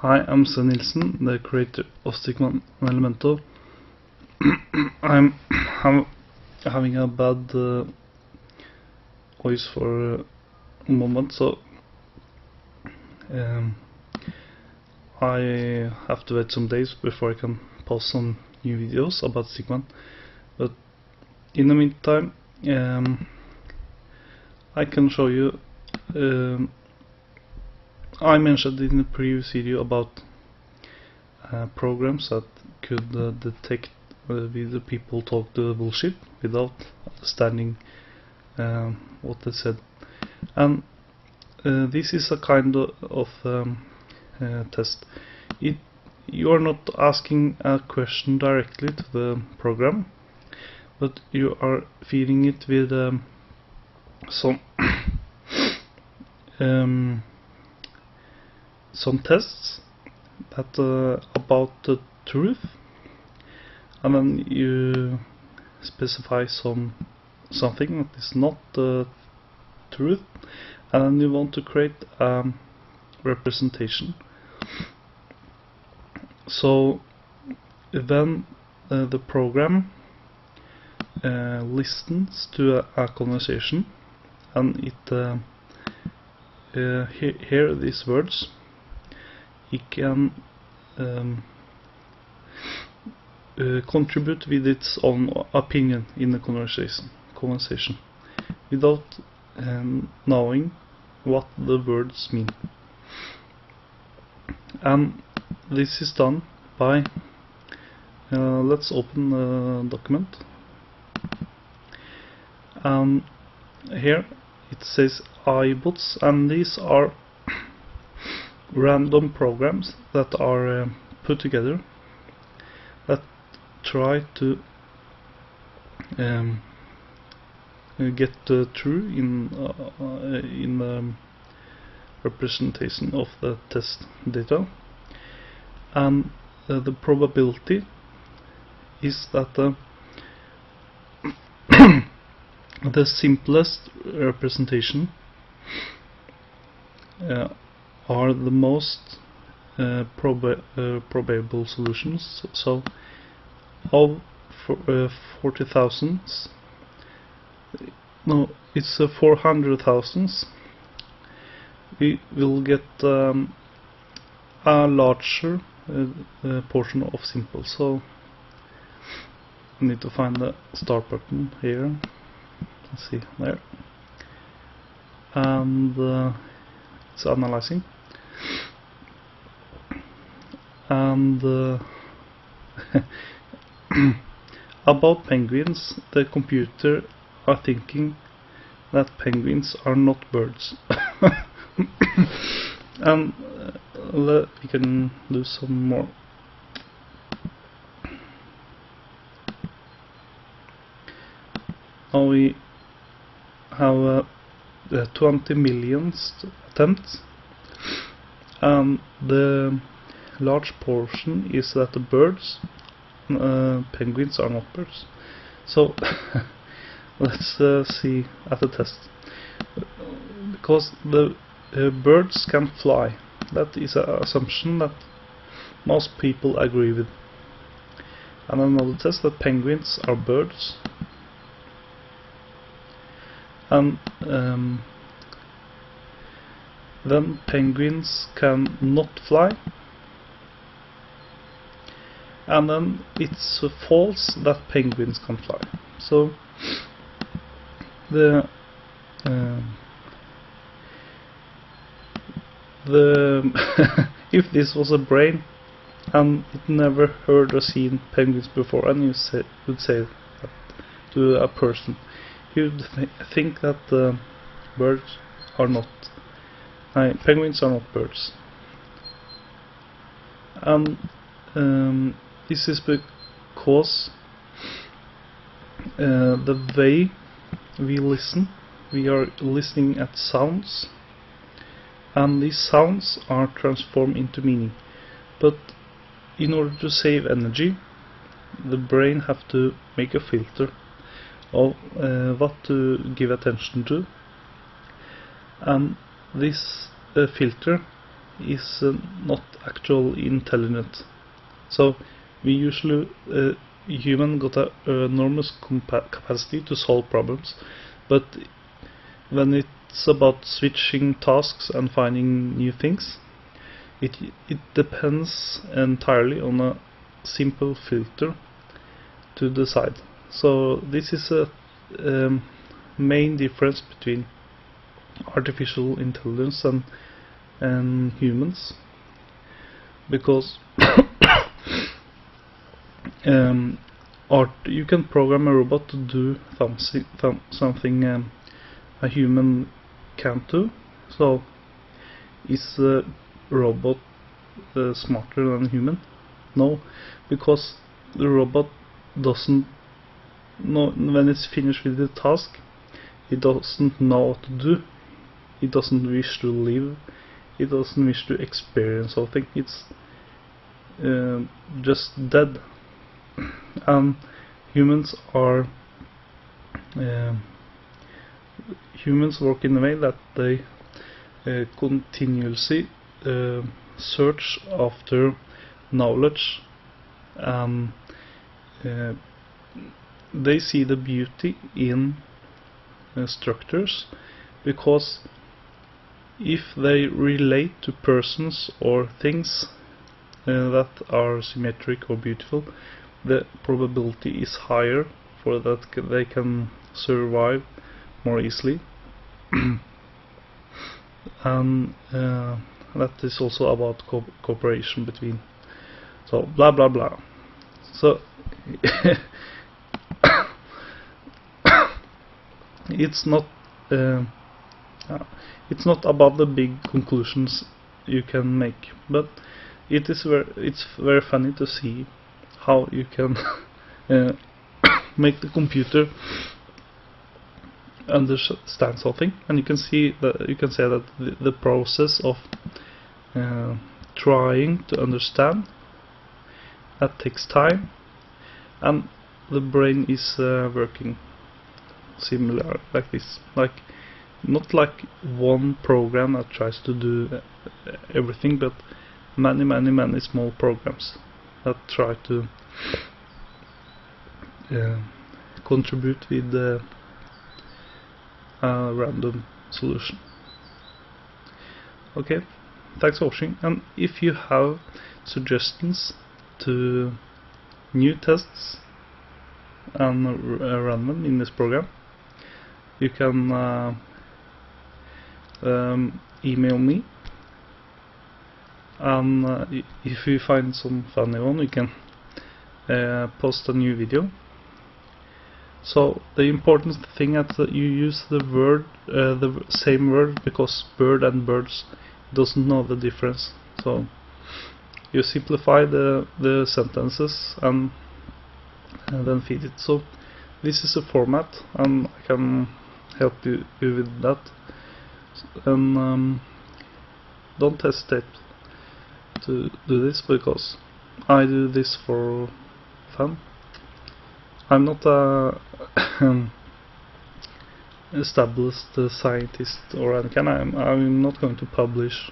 Hi, I'm Sven Nilsen, the creator of Stickman Elementor. I'm having a bad voice for a moment, so I have to wait some days before I can post some new videos about Stickman. But in the meantime, I can show you. I mentioned in the previous video about programs that could detect whether people talk the bullshit without understanding what they said, and this is a kind of test. You are not asking a question directly to the program, but you are feeding it with some tests that about the truth, and then you specify something that is not the truth, and then you want to create a representation. So then the program listens to a conversation, and it hear these words. It can contribute with its own opinion in the conversation without knowing what the words mean. And this is done by let's open the document, and here it says iBots, and these are random programs that are put together that try to get true in the representation of the test data, and the probability is that the simplest representation are the most probable solutions. So of 40,000, no, it's 400,000, we will get a larger portion of simple. So I need to find the start button here. Let's see, there, and it's analyzing. And about penguins, the computer are thinking that penguins are not birds. And we can do some more. Now we have 20 million attempts, and the large portion is that the birds, penguins are not birds. So let's see at the test, because the birds can fly. That is an assumption that most people agree with. And another test that penguins are birds, and then penguins can not fly, and then it's false that penguins can fly. So the if this was a brain and it never heard or seen penguins before, and you would say that to a person, he would think that birds are not, penguins are not birds. And this is because the way we listen, we are listening at sounds, and these sounds are transformed into meaning. But in order to save energy, the brain have to make a filter of what to give attention to, and this filter is not actually intelligent. So we usually human got a enormous capacity to solve problems, but when it's about switching tasks and finding new things, it depends entirely on a simple filter to decide. So this is a main difference between artificial intelligence and humans, because you can program a robot to do something a human can't do. So is a robot smarter than a human? No, because the robot doesn't know when it's finished with the task. It doesn't know what to do. It doesn't wish to live. It doesn't wish to experience something. It's just dead. Humans are humans work in a way that they continuously search after knowledge. They see the beauty in structures, because if they relate to persons or things that are symmetric or beautiful, the probability is higher for that they can survive more easily. And that is also about cooperation between, so blah blah blah. So it's not about the big conclusions you can make, but it's very funny to see how you can make the computer understand something, and you can say that the process of trying to understand, that takes time, and the brain is working similar like this, like not like one program that tries to do everything, but many small programs that try to contribute with a random solution. Okay, thanks for watching, and if you have suggestions to new tests and run them in this program, you can email me, and if you find some funny one, you can post a new video. So the important thing is that you use the word, the same word, because bird and birds doesn't know the difference. So you simplify the sentences and then feed it. So this is a format, and I can help you with that. And don't hesitate to do this, because I do this for fun. I'm not a established scientist or any kind. I'm not going to publish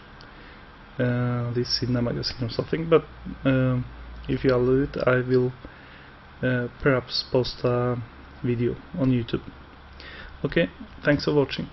this in a magazine or something, but if you allow it, I will perhaps post a video on YouTube. Okay, thanks for watching.